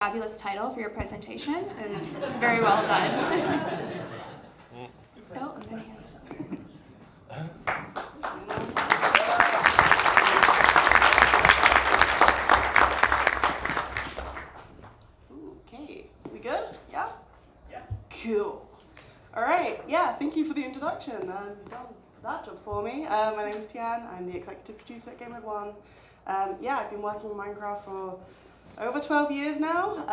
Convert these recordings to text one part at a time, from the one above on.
Fabulous title for your presentation. It was very well done. So I'm going to hand this over. Okay, we good? Yeah? Yeah. Cool. All right, yeah, thank you for the introduction. You've done that job for me. My name is Tian. I'm the executive producer at Gamemode One. Yeah, I've been working in Minecraft for over 12 years now.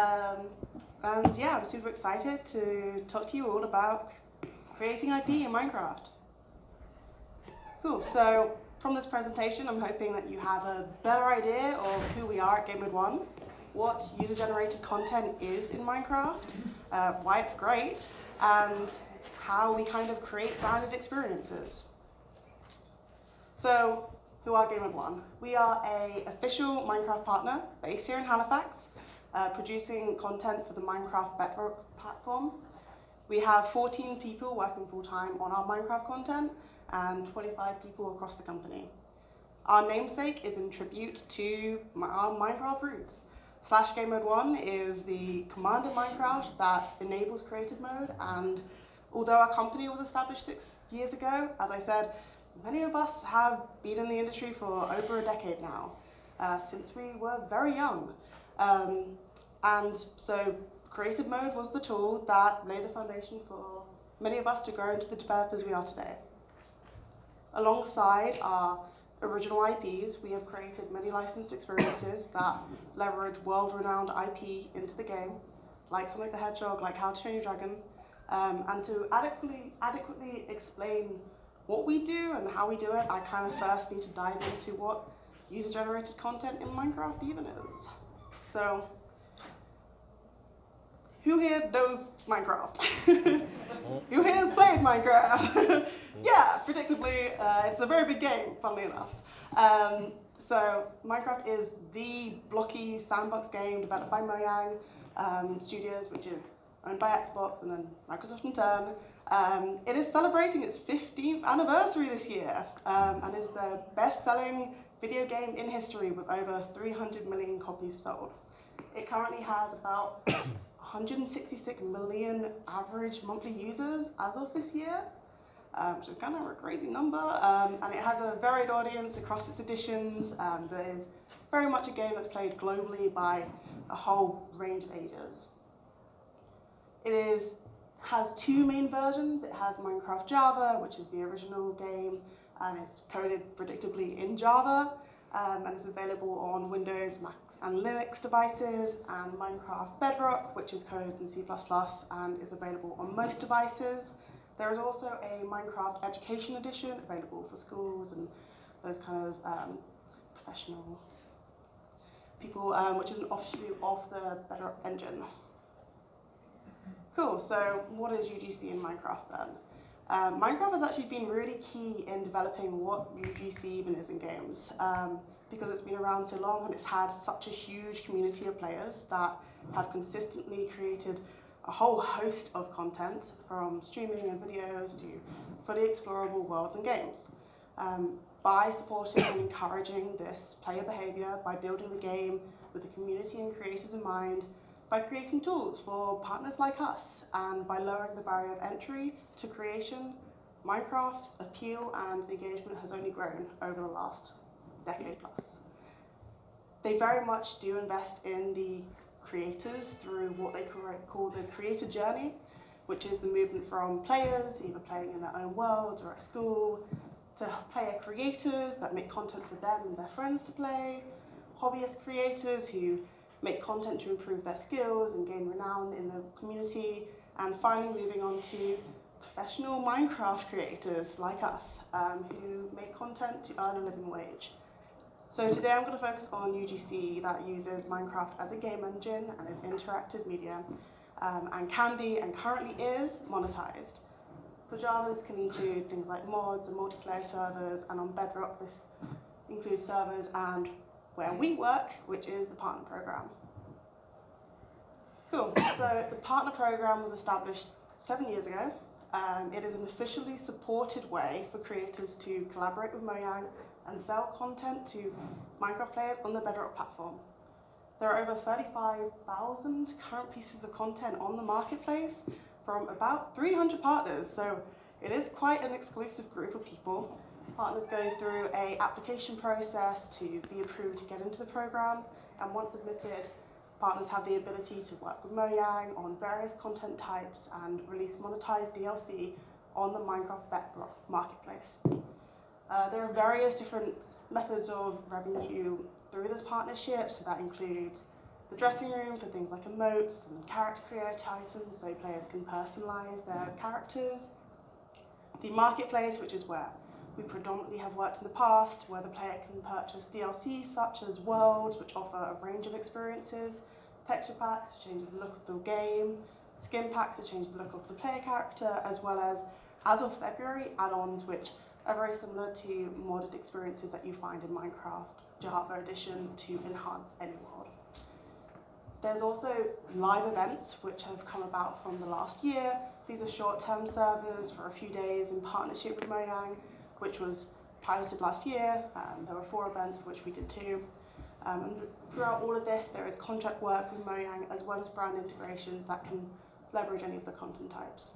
And yeah, I'm super excited to talk to you all about creating IP in Minecraft. Cool, so from this presentation, I'm hoping that you have a better idea of who we are at Gamemode One, what user-generated content is in Minecraft, why it's great, and how we kind of create branded experiences. So, who are Gamemode One? We are an official Minecraft partner based here in Halifax, producing content for the Minecraft Bedrock platform. We have 14 people working full-time on our Minecraft content and 25 people across the company. Our namesake is in tribute to our Minecraft roots. /Gamemode One is the command in Minecraft that enables creative mode, and although our company was established 6 years ago, as I said, many of us have been in the industry for over a decade now, since we were very young. And so creative mode was the tool that laid the foundation for many of us to grow into the developers we are today. Alongside our original IPs, we have created many licensed experiences that leverage world-renowned IP into the game, like Sonic the Hedgehog, like How to Train Your Dragon, and to adequately explain what we do and how we do it, I kind of first need to dive into what user-generated content in Minecraft even is. So, who here knows Minecraft? Who here has played Minecraft? Yeah, predictably, it's a very big game, funnily enough. So Minecraft is the blocky sandbox game developed by Mojang Studios, which is owned by Xbox and then Microsoft in turn. It is celebrating its 15th anniversary this year, and is the best-selling video game in history with over 300 million copies sold. It currently has about 166 million average monthly users as of this year, which is kind of a crazy number, and it has a varied audience across its editions, but is very much a game that's played globally by a whole range of ages. It has two main versions. It has Minecraft Java, which is the original game, and it's coded predictably in Java, and it's available on Windows, Mac, and Linux devices, and Minecraft Bedrock, which is coded in C++ and is available on most devices. There is also a Minecraft Education Edition available for schools and those kind of professional people, which is an offshoot of the Bedrock engine. Cool, so what is UGC in Minecraft then? Minecraft has actually been really key in developing what UGC even is in games, because it's been around so long and it's had such a huge community of players that have consistently created a whole host of content, from streaming and videos to fully explorable worlds and games. By supporting and encouraging this player behavior, by building the game with the community and creators in mind, by creating tools for partners like us, and by lowering the barrier of entry to creation, Minecraft's appeal and engagement has only grown over the last decade plus. They very much do invest in the creators through what they call the creator journey, which is the movement from players, either playing in their own worlds or at school, to player creators that make content for them and their friends to play, hobbyist creators who make content to improve their skills and gain renown in the community, and finally moving on to professional Minecraft creators like us, who make content to earn a living wage. So today I'm going to focus on UGC that uses Minecraft as a game engine and is interactive media, and can be and currently is monetized. For Java, this can include things like mods and multiplayer servers, and on Bedrock this includes servers and where we work, which is the partner program. Cool, so the partner program was established 7 years ago. It is an officially supported way for creators to collaborate with Mojang and sell content to Minecraft players on the Bedrock platform. There are over 35,000 current pieces of content on the marketplace from about 300 partners, so it is quite an exclusive group of people. Partners go through an application process to be approved to get into the program, and once admitted, partners have the ability to work with Mojang on various content types and release monetized DLC on the Minecraft Bedrock marketplace. There are various different methods of revenue through this partnership, so that includes the dressing room for things like emotes and character creator items, so players can personalize their characters. The marketplace, which is where we predominantly have worked in the past, where the player can purchase DLC such as worlds, which offer a range of experiences, texture packs to change the look of the game, skin packs to change the look of the player character, as well as of February, add-ons which are very similar to modded experiences that you find in Minecraft Java Edition to enhance any world. There's also live events which have come about from the last year. These are short-term servers for a few days in partnership with Mojang, which was piloted last year. There were 4 events, which we did 2. And throughout all of this, there is contract work with Mojang as well as brand integrations that can leverage any of the content types.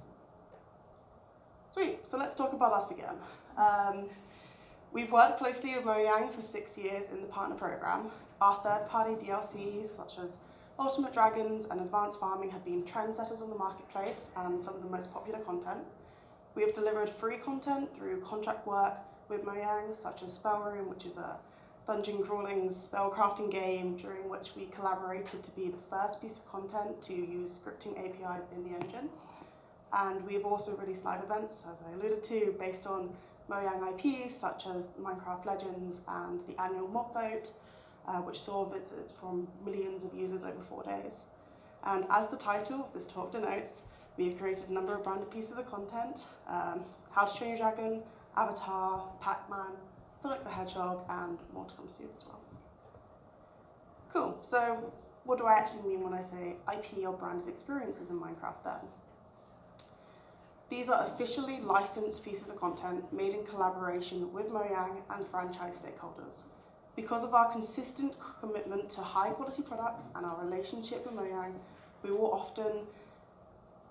Sweet, so let's talk about us again. We've worked closely with Mojang for 6 years in the partner program. Our third-party DLCs, such as Ultimate Dragons and Advanced Farming, have been trendsetters on the marketplace and some of the most popular content. We have delivered free content through contract work with Mojang, such as Spellroom, which is a dungeon crawling spellcrafting game during which we collaborated to be the first piece of content to use scripting APIs in the engine. And we have also released live events, as I alluded to, based on Mojang IPs such as Minecraft Legends and the annual mob vote, which saw visits from millions of users over 4 days. And as the title of this talk denotes, we have created a number of branded pieces of content: How to Train Your Dragon, Avatar, PacMan, Sonic the Hedgehog, and more to come soon as well. Cool, so what do I actually mean when I say IP or branded experiences in Minecraft then? These are officially licensed pieces of content made in collaboration with Mojang and franchise stakeholders. Because of our consistent commitment to high quality products and our relationship with Mojang, we will often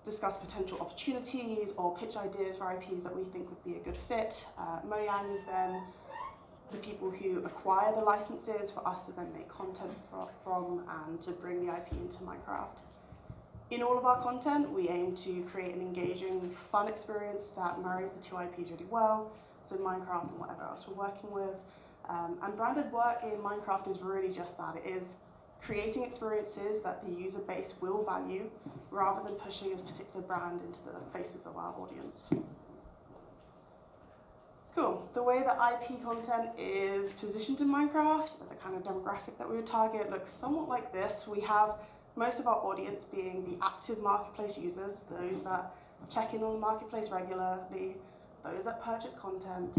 discuss potential opportunities or pitch ideas for IPs that we think would be a good fit. Mojang is then the people who acquire the licenses for us to then make content from and to bring the IP into Minecraft. In all of our content, we aim to create an engaging, fun experience that marries the 2 IPs really well, so Minecraft and whatever else we're working with. And branded work in Minecraft is really just that. It is creating experiences that the user base will value, rather than pushing a particular brand into the faces of our audience. Cool. The way that IP content is positioned in Minecraft, the kind of demographic that we would target, looks somewhat like this. We have most of our audience being the active marketplace users, those that check in on the marketplace regularly, those that purchase content.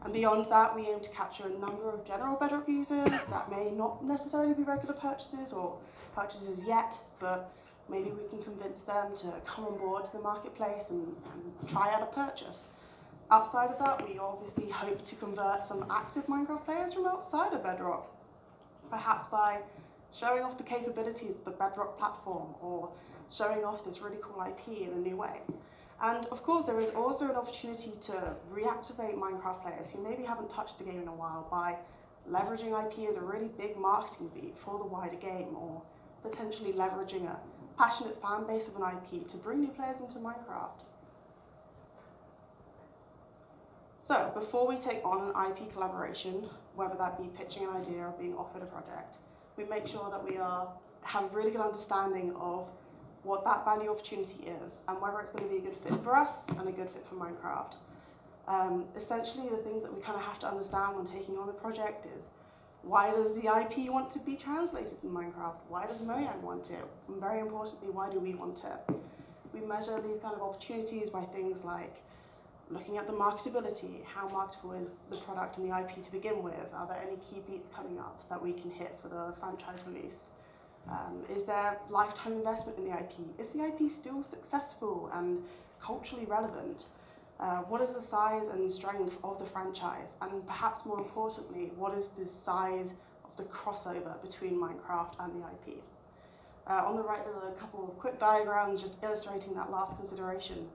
And beyond that, we aim to capture a number of general Bedrock users that may not necessarily be regular purchases or purchases yet, but maybe we can convince them to come on board to the marketplace and try out a purchase. Outside of that, we obviously hope to convert some active Minecraft players from outside of Bedrock, perhaps by showing off the capabilities of the Bedrock platform or showing off this really cool IP in a new way. And of course, there is also an opportunity to reactivate Minecraft players who maybe haven't touched the game in a while by leveraging IP as a really big marketing beat for the wider game, or potentially leveraging a passionate fan base of an IP to bring new players into Minecraft. So before we take on an IP collaboration, whether that be pitching an idea or being offered a project, we make sure that we have a really good understanding of what that value opportunity is and whether it's going to be a good fit for us and a good fit for Minecraft. Essentially, the things that we kind of have to understand when taking on the project is, why does the IP want to be translated in Minecraft? Why does Mojang want it? And very importantly, why do we want it? We measure these kind of opportunities by things like looking at the marketability. How marketable is the product and the IP to begin with? Are there any key beats coming up that we can hit for the franchise release? Is there lifetime investment in the IP? Is the IP still successful and culturally relevant? What is the size and strength of the franchise? And perhaps more importantly, what is the size of the crossover between Minecraft and the IP. On the right, there are a couple of quick diagrams just illustrating that last consideration.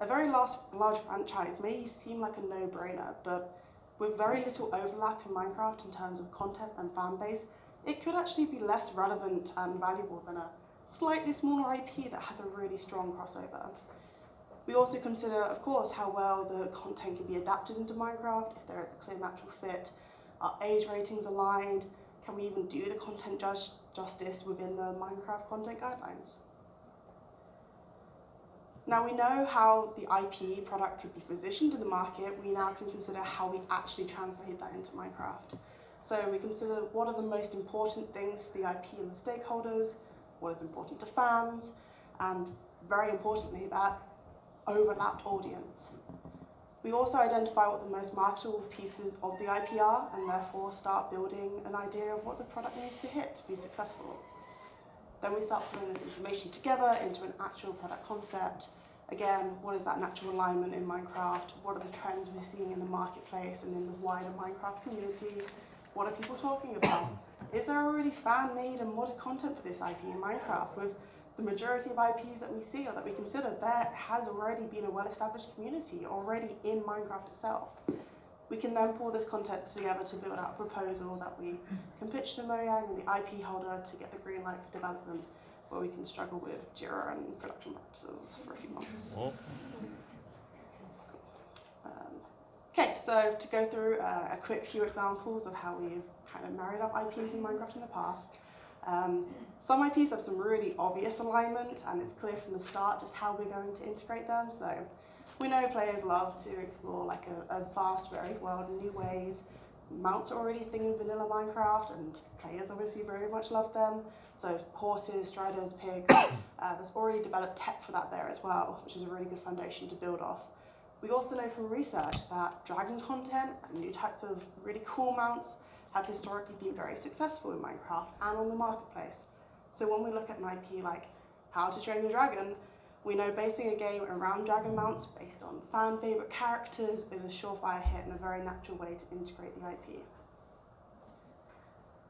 A very large franchise may seem like a no-brainer, but with very little overlap in Minecraft in terms of content and fan base, it could actually be less relevant and valuable than a slightly smaller IP that has a really strong crossover. We also consider, of course, how well the content can be adapted into Minecraft, if there is a clear natural fit, are age ratings aligned, can we even do the content justice within the Minecraft content guidelines? Now we know how the IP product could be positioned in the market, we now can consider how we actually translate that into Minecraft. So we consider what are the most important things to the IP and the stakeholders, what is important to fans, and very importantly, that overlapped audience. We also identify what the most marketable pieces of the IP are, and therefore start building an idea of what the product needs to hit to be successful. Then we start putting this information together into an actual product concept. Again, what is that natural alignment in Minecraft? What are the trends we're seeing in the marketplace and in the wider Minecraft community? What are people talking about? Is there already fan-made and modded content for this IP in Minecraft? With the majority of IPs that we see or that we consider, there has already been a well-established community already in Minecraft itself. We can then pull this context together to build out a proposal that we can pitch to Mojang and the IP holder to get the green light for development, where we can struggle with Jira and production practices for a few months. Okay, so to go through a quick few examples of how we've kind of married up IPs in Minecraft in the past. Some IPs have some really obvious alignment, and it's clear from the start just how we're going to integrate them. So we know players love to explore like a vast, varied world in new ways. Mounts are already a thing in vanilla Minecraft, and players obviously very much love them. So horses, striders, pigs, there's already developed tech for that there as well, which is a really good foundation to build off. We also know from research that dragon content and new types of really cool mounts have historically been very successful in Minecraft and on the marketplace. So when we look at an IP like How to Train Your Dragon, we know basing a game around dragon mounts based on fan favourite characters is a surefire hit and a very natural way to integrate the IP.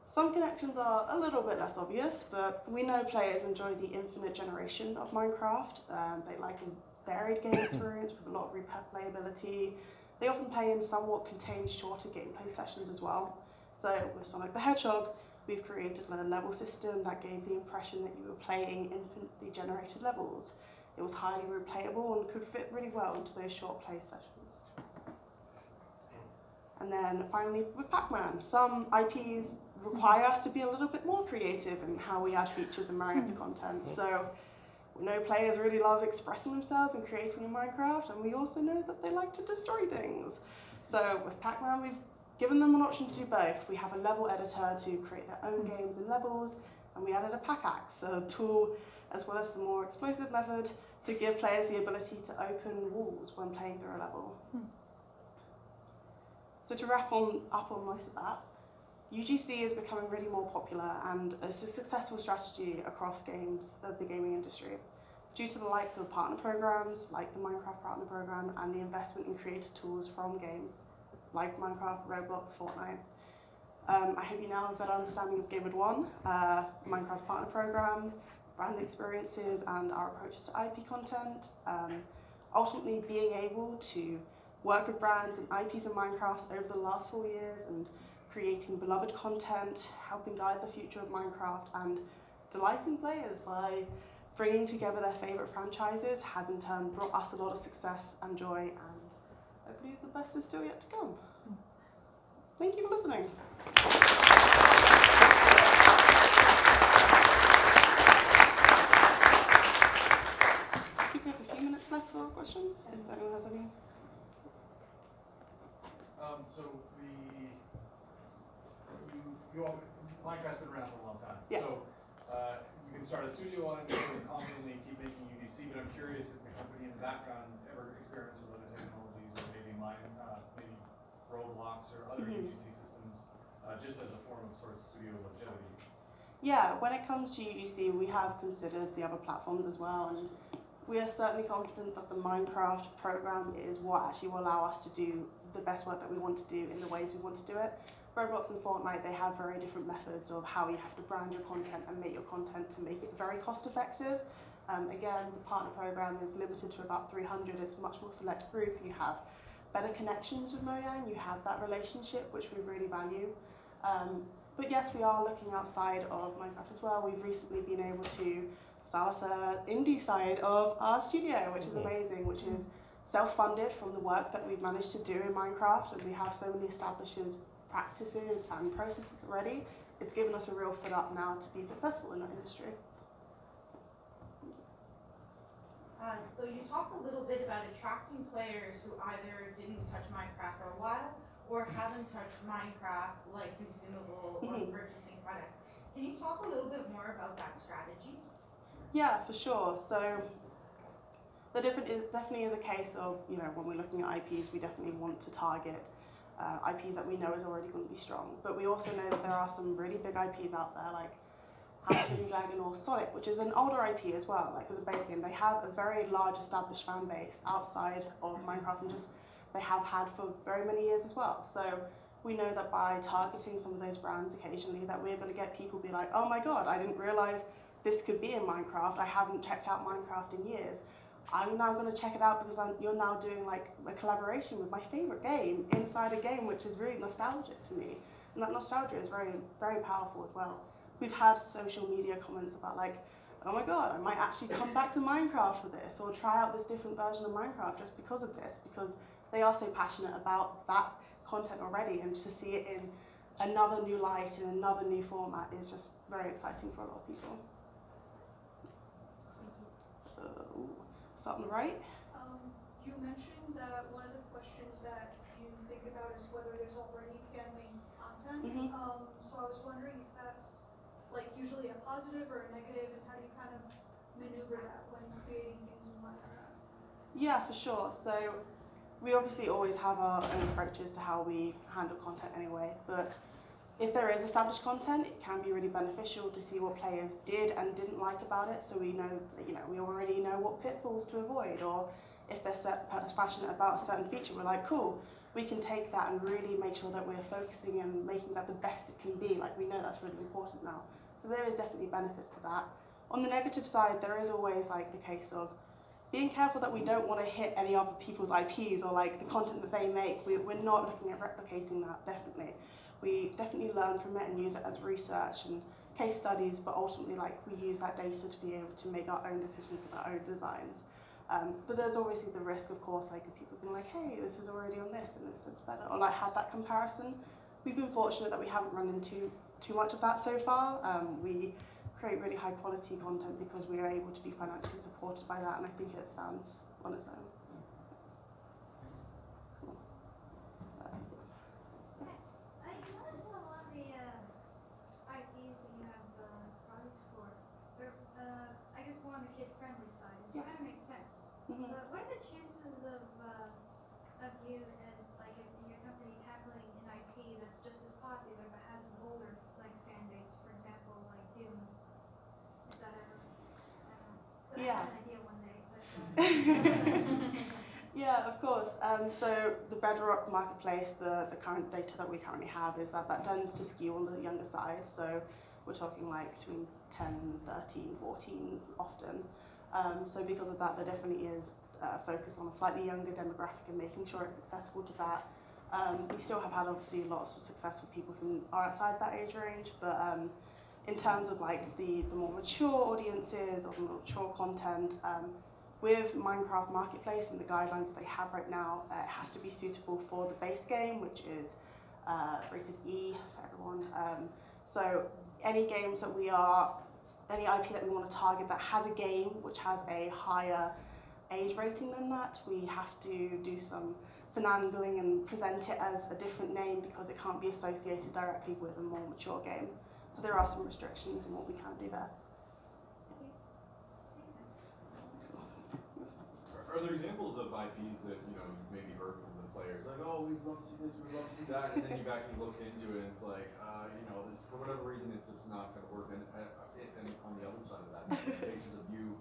Some connections are a little bit less obvious, but we know players enjoy the infinite generation of Minecraft. They like a varied game experience with a lot of replayability. They often play in somewhat contained, shorter gameplay sessions as well. So with Sonic the Hedgehog, we've created a level system that gave the impression that you were playing infinitely generated levels. It was highly replayable and could fit really well into those short play sessions. And then finally with PacMan, some IPs require us to be a little bit more creative in how we add features and marry up the content. So we know players really love expressing themselves and creating in Minecraft, and we also know that they like to destroy things. So with PacMan, we've given them an option to do both. We have a level editor to create their own games and levels, and we added a pickaxe, a tool, as well as some more explosive method to give players the ability to open walls when playing through a level. So to wrap up on most of that, UGC is becoming really more popular and a successful strategy across games of the gaming industry due to the likes of partner programs like the Minecraft Partner Program and the investment in creator tools from games like Minecraft, Roblox, Fortnite. I hope you now have a better understanding of Gamemode One, Minecraft's partner program, brand experiences, and our approaches to IP content. Ultimately, being able to work with brands and IPs in Minecraft over the last 4 years and creating beloved content, helping guide the future of Minecraft, and delighting players by bringing together their favourite franchises has in turn brought us a lot of success and joy, and I believe the best is still yet to come. Thank you for listening. I think we have a few minutes left for questions, if anyone has any. Minecraft's been around for a long time. Yeah. So you can start a studio on it and confidently keep making UGC, but I'm curious if the company in the background ever experiments with other technologies, or maybe maybe Roblox or other UGC systems, just as a form of sort of studio longevity. Yeah, when it comes to UGC, we have considered the other platforms as well, and we are certainly confident that the Minecraft program is what actually will allow us to do the best work that we want to do in the ways we want to do it. Roblox and Fortnite, they have very different methods of how you have to brand your content and make your content to make it very cost effective. Again, the partner program is limited to about 300. It's a much more select group. You have better connections with Mojang. You have that relationship, which we really value. But yes, we are looking outside of Minecraft as well. We've recently been able to start off the indie side of our studio, which is amazing, which is self-funded from the work that we've managed to do in Minecraft, and we have so many established practices and processes already. It's given us a real foot up now to be successful in that industry. So you talked a little bit about attracting players who either didn't touch Minecraft for a while or haven't touched Minecraft like consumable or purchasing product. Can you talk a little bit more about that strategy? Yeah, for sure. So the definitely is a case of, you know, when we're looking at IPs, we definitely want to target IPs that we know is already going to be strong. But we also know that there are some really big IPs out there, like House of the Dragon or Sonic, which is an older IP as well. Like with the base game, they have a very large established fan base outside of Minecraft, and just they have had for very many years as well. So we know that by targeting some of those brands occasionally, that we're going to get people be like, oh my god, I didn't realize this could be in Minecraft. I haven't checked out Minecraft in years. I'm now going to check it out because you're now doing like a collaboration with my favorite game inside a game, which is really nostalgic to me. And that nostalgia is very, very powerful as well. We've had social media comments about like, oh my god, I might actually come back to Minecraft for this, or try out this different version of Minecraft just because of this, because they are so passionate about that content already, and to see it in another new light, in another new format is just very exciting for a lot of people. Start on the right. You mentioned that one of the questions that you think about is whether there's already fan-made content. So I was wondering if that's like usually a positive or a negative, and how do you kind of maneuver that when creating games in Minecraft? Yeah, for sure. So we obviously always have our own approaches to how we handle content anyway, but if there is established content, it can be really beneficial to see what players did and didn't like about it, so we know that, you know, we already know what pitfalls to avoid, or if they're passionate about a certain feature, we're like, cool, we can take that and really make sure that we're focusing and making that the best it can be. Like, we know that's really important now. So there is definitely benefits to that. On the negative side, there is always like the case of being careful that we don't want to hit any other people's IPs or like the content that they make. We're not looking at replicating that, definitely. We definitely learn from it and use it as research and case studies, but ultimately like we use that data to be able to make our own decisions and our own designs. But there's obviously the risk, of course, like of people being like, hey, this is already on this and this is better, or like have that comparison. We've been fortunate that we haven't run into too much of that so far. We create really high quality content because we are able to be financially supported by that, and I think it stands on its own. But what are the chances of you and like your company tackling an IP that's just as popular but has an older like fan base, for example, like Doom? Is that ever? I don't know. So I have an idea one day, but. Yeah, of course. So the Bedrock marketplace, the current data that we currently have is that tends to skew on the younger side. So we're talking like between 10, 13, 14 often. So because of that, there definitely is a focus on a slightly younger demographic and making sure it's accessible to that. We still have had obviously lots of successful people who are outside that age range, but in terms of like the more mature audiences or the more mature content, with Minecraft Marketplace and the guidelines that they have right now, it has to be suitable for the base game, which is rated E for everyone. So any games that any IP that we want to target that has a game which has a higher age rating than that, we have to do some finagling and present it as a different name because it can't be associated directly with a more mature game. So there are some restrictions in what we can do there. Are there examples of IPs that you've maybe heard from the players, like, oh, we'd love to see this, we'd love to see that, and then you've actually looked into it and it's like, this, for whatever reason, it's just not going to work. And on the other side of that, in cases of you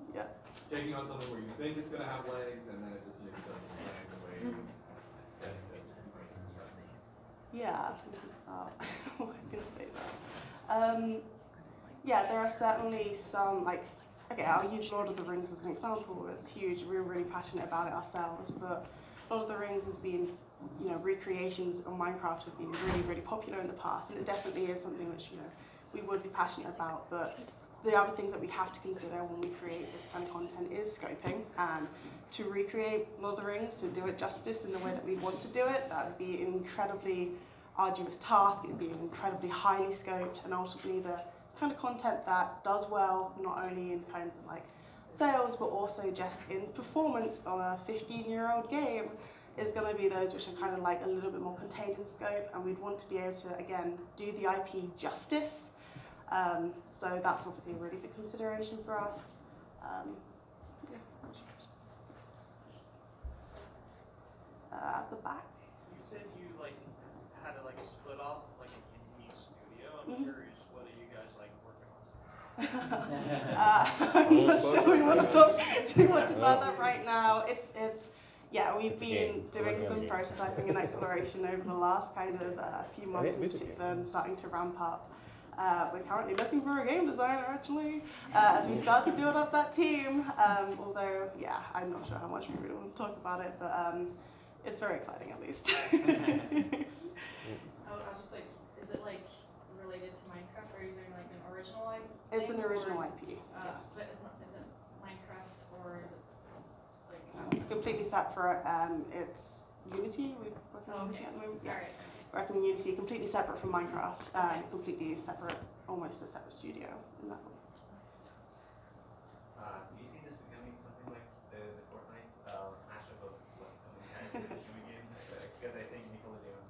taking on something where you think it's going to have legs and then it just maybe doesn't land the way that you might expect. yeah, what I can say there. Yeah, there are certainly some, like, okay, I'll use Lord of the Rings as an example. It's huge. We're really passionate about it ourselves, but Lord of the Rings has been, you know, recreations of Minecraft have been really, really popular in the past, and it definitely is something which, you know, we would be passionate about, but the other things that we have to consider when we create this kind of content is scoping, and to recreate Lord of the Rings, to do it justice in the way that we want to do it, that would be an incredibly arduous task. It would be incredibly highly scoped, and ultimately the kind of content that does well, not only in kinds of like sales, but also just in performance on a 15-year-old game, is going to be those which are kind of like a little bit more contained in scope, and we'd want to be able to, again, do the IP justice. So that's obviously a really big consideration for us. At the back. You said you like had a split off like an indie studio. I'm curious, what are you guys like working on? I'm not sure we want to talk too much about that right now. It's yeah, we've been doing some prototyping and exploration over the last kind of few months in particular, and starting to ramp up. We're currently looking for a game designer, actually, as we start to build up that team. Although, yeah, I'm not sure how much we really want to talk about it, but it's very exciting, at least. I was just like, is it like related to Minecraft? Or are you doing like an original IP? It's an original IP. Yeah. But is it Minecraft or is it like? It's completely separate. It's Unity. We're working on Unity at the moment. Yeah. All right. Working in Unity, completely separate from Minecraft. Completely separate, almost a separate studio in that way. Do you see this becoming something like the Fortnite mashup of what so many characters doing in? Because I think Nickelodeon,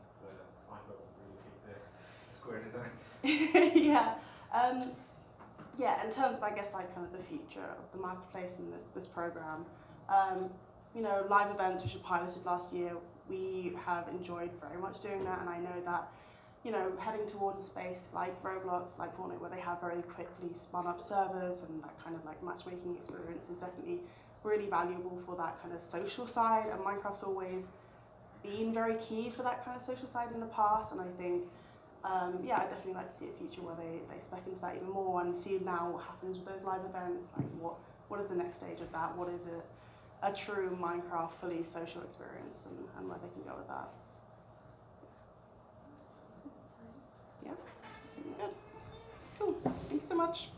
SpongeBob really picked the square designs. Yeah. Yeah, in terms of, I guess, like kind of the future of the marketplace and this program, you know, live events which were piloted last year, we have enjoyed very much doing that, and I know that, you know, heading towards a space like Roblox, like Fortnite, where they have very quickly spun up servers and that kind of like matchmaking experience is definitely really valuable for that kind of social side, and Minecraft's always been very key for that kind of social side in the past, and I think yeah, I'd definitely like to see a future where they spec into that even more and see now what happens with those live events, like what is the next stage of that, what is it, a true Minecraft fully social experience, and where they can go with that. Yeah, good. Cool, thanks so much.